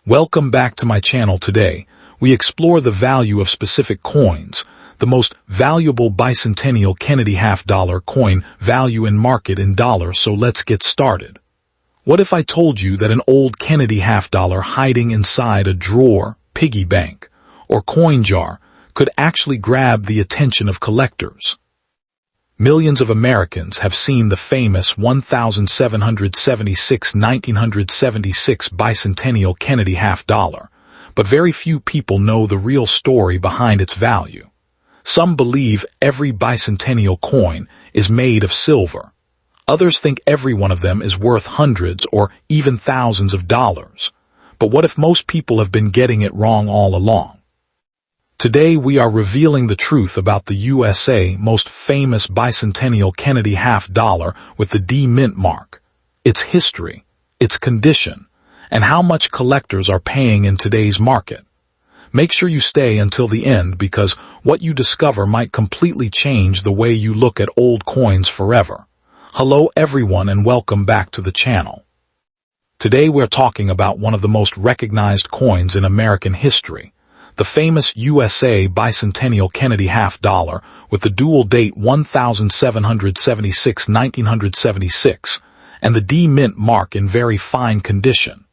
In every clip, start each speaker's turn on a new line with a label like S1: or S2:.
S1: Welcome back to my channel. Today, we explore the value of specific coins, the most valuable bicentennial Kennedy half-dollar coin value in market in dollars. So let's get started. What if I told you that an old Kennedy half-dollar hiding inside a drawer, piggy bank, or coin jar could actually grab the attention of collectors? Millions of Americans have seen the famous 1976 Bicentennial Kennedy half-dollar, but very few people know the real story behind its value. Some believe every bicentennial coin is made of silver. Others think every one of them is worth hundreds or even thousands of dollars. But what if most people have been getting it wrong all along? Today we are revealing the truth about the USA most famous bicentennial Kennedy half-dollar with the D mint mark, its history, its condition, and how much collectors are paying in today's market. Make sure you stay until the end because what you discover might completely change the way you look at old coins forever. Hello everyone and welcome back to the channel. Today we're talking about one of the most recognized coins in American history, the famous USA Bicentennial Kennedy half-dollar with the dual date 1776-1976 and the D mint mark in very fine condition.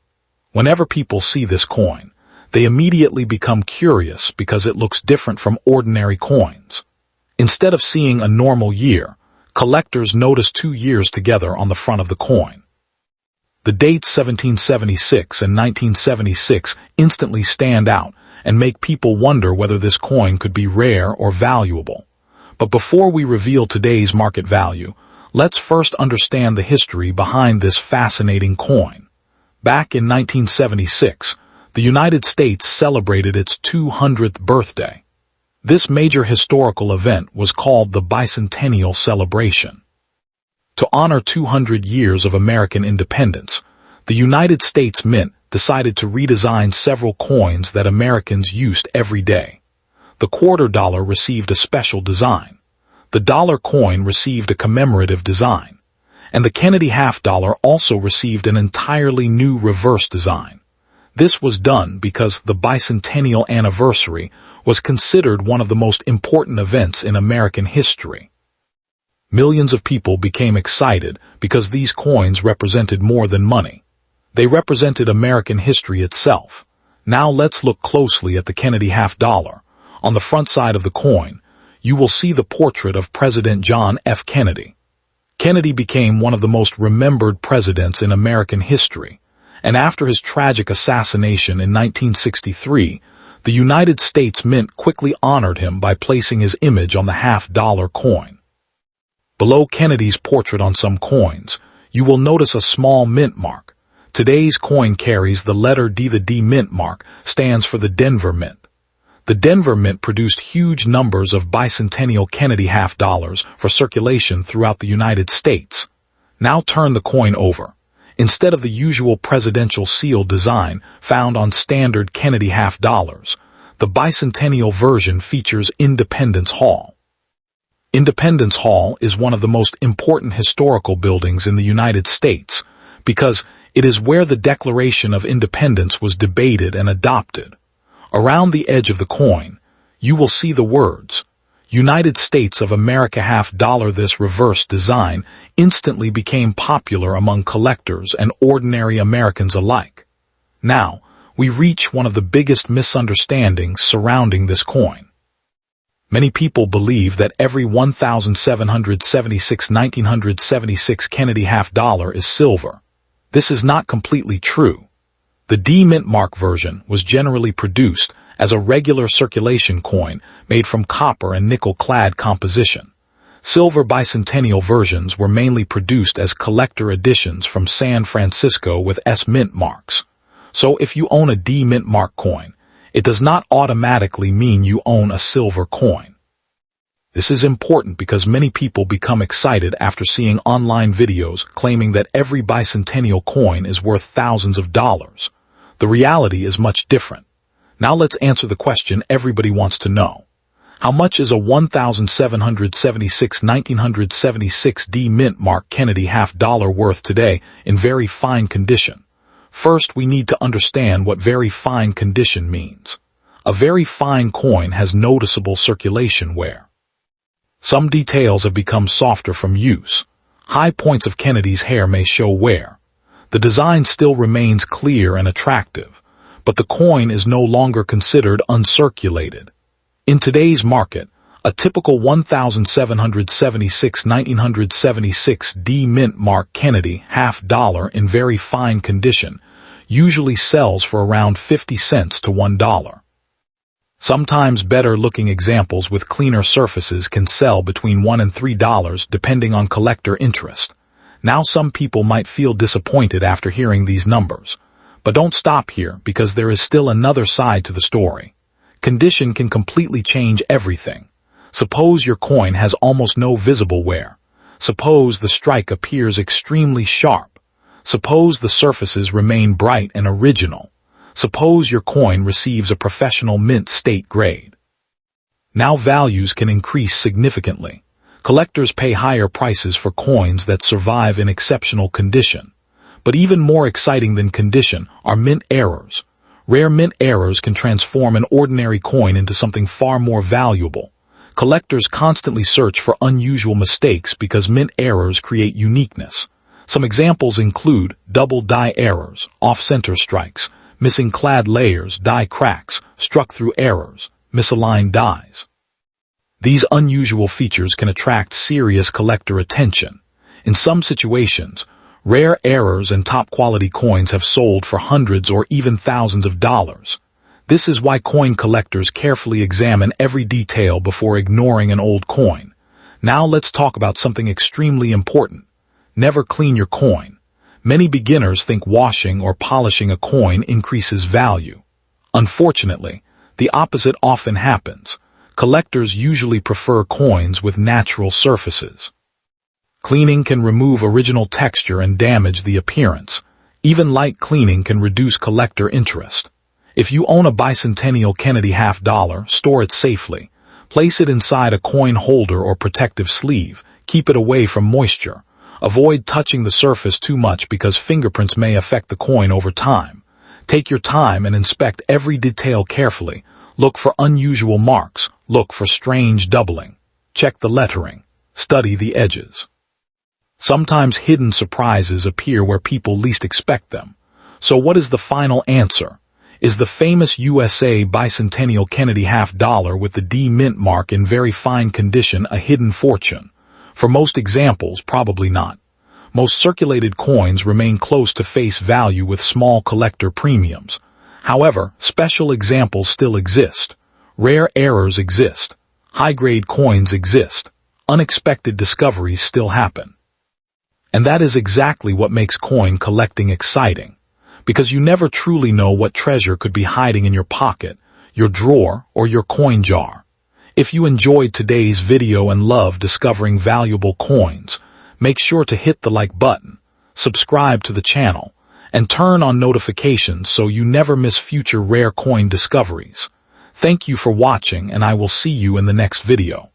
S1: Whenever people see this coin, they immediately become curious because it looks different from ordinary coins. Instead of seeing a normal year, collectors notice 2 years together on the front of the coin. The dates 1776 and 1976 instantly stand out and make people wonder whether this coin could be rare or valuable. But before we reveal today's market value, let's first understand the history behind this fascinating coin. Back in 1976, the United States celebrated its 200th birthday. This major historical event was called the Bicentennial Celebration. To honor 200 years of American independence, the United States Mint decided to redesign several coins that Americans used every day. The quarter dollar received a special design. The dollar coin received a commemorative design. And the Kennedy half-dollar also received an entirely new reverse design. This was done because the bicentennial anniversary was considered one of the most important events in American history. Millions of people became excited because these coins represented more than money. They represented American history itself. Now let's look closely at the Kennedy half-dollar. On the front side of the coin, you will see the portrait of President John F. Kennedy. Kennedy became one of the most remembered presidents in American history, and after his tragic assassination in 1963, the United States Mint quickly honored him by placing his image on the half-dollar coin. Below Kennedy's portrait on some coins, you will notice a small mint mark. Today's coin carries the letter D. The D mint mark stands for the Denver Mint. The Denver Mint produced huge numbers of bicentennial Kennedy half-dollars for circulation throughout the United States. Now turn the coin over. Instead of the usual presidential seal design found on standard Kennedy half-dollars, the bicentennial version features Independence Hall. Independence Hall is one of the most important historical buildings in the United States because it is where the Declaration of Independence was debated and adopted. Around the edge of the coin, you will see the words, United States of America half-dollar. This reverse design instantly became popular among collectors and ordinary Americans alike. Now, we reach one of the biggest misunderstandings surrounding this coin. Many people believe that every 1976 Kennedy half-dollar is silver. This is not completely true. The D mint mark version was generally produced as a regular circulation coin made from copper and nickel-clad composition. Silver bicentennial versions were mainly produced as collector editions from San Francisco with S mint marks. So if you own a D mint mark coin, it does not automatically mean you own a silver coin. This is important because many people become excited after seeing online videos claiming that every bicentennial coin is worth thousands of dollars. The reality is much different. Now let's answer the question everybody wants to know. How much is a 1976 D mint mark Kennedy half-dollar worth today in very fine condition? First, we need to understand what very fine condition means. A very fine coin has noticeable circulation wear. Some details have become softer from use. High points of Kennedy's hair may show wear. The design still remains clear and attractive, but the coin is no longer considered uncirculated. In today's market, a typical 1776-1976 D Mint Mark Kennedy $half in very fine condition usually sells for around 50 cents to $1. Sometimes better-looking examples with cleaner surfaces can sell between $1 and $3 depending on collector interest. Now some people might feel disappointed after hearing these numbers. But don't stop here because there is still another side to the story. Condition can completely change everything. Suppose your coin has almost no visible wear. Suppose the strike appears extremely sharp. Suppose the surfaces remain bright and original. Suppose your coin receives a professional mint state grade. Now values can increase significantly. Collectors pay higher prices for coins that survive in exceptional condition. But even more exciting than condition are mint errors. Rare mint errors can transform an ordinary coin into something far more valuable. Collectors constantly search for unusual mistakes because mint errors create uniqueness. Some examples include double die errors, off-center strikes, missing clad layers, die cracks, struck through errors, misaligned dies. These unusual features can attract serious collector attention. In some situations, rare errors and top-quality coins have sold for hundreds or even thousands of dollars. This is why coin collectors carefully examine every detail before ignoring an old coin. Now let's talk about something extremely important. Never clean your coin. Many beginners think washing or polishing a coin increases value. Unfortunately, the opposite often happens. Collectors usually prefer coins with natural surfaces. Cleaning can remove original texture and damage the appearance. Even light cleaning can reduce collector interest. If you own a Bicentennial Kennedy $half, store it safely. Place it inside a coin holder or protective sleeve. Keep it away from moisture. Avoid touching the surface too much because fingerprints may affect the coin over time. Take your time and inspect every detail carefully. Look for unusual marks. Look for strange doubling. Check the lettering. Study the edges. Sometimes hidden surprises appear where people least expect them. So what is the final answer? Is the famous USA Bicentennial Kennedy $half with the D Mint mark in very fine condition a hidden fortune? For most examples, probably not. Most circulated coins remain close to face value with small collector premiums. However, special examples still exist. Rare errors exist. High-grade coins exist. Unexpected discoveries still happen. And that is exactly what makes coin collecting exciting. Because you never truly know what treasure could be hiding in your pocket, your drawer, or your coin jar. If you enjoyed today's video and love discovering valuable coins, make sure to hit the like button, subscribe to the channel, and turn on notifications so you never miss future rare coin discoveries. Thank you for watching, and I will see you in the next video.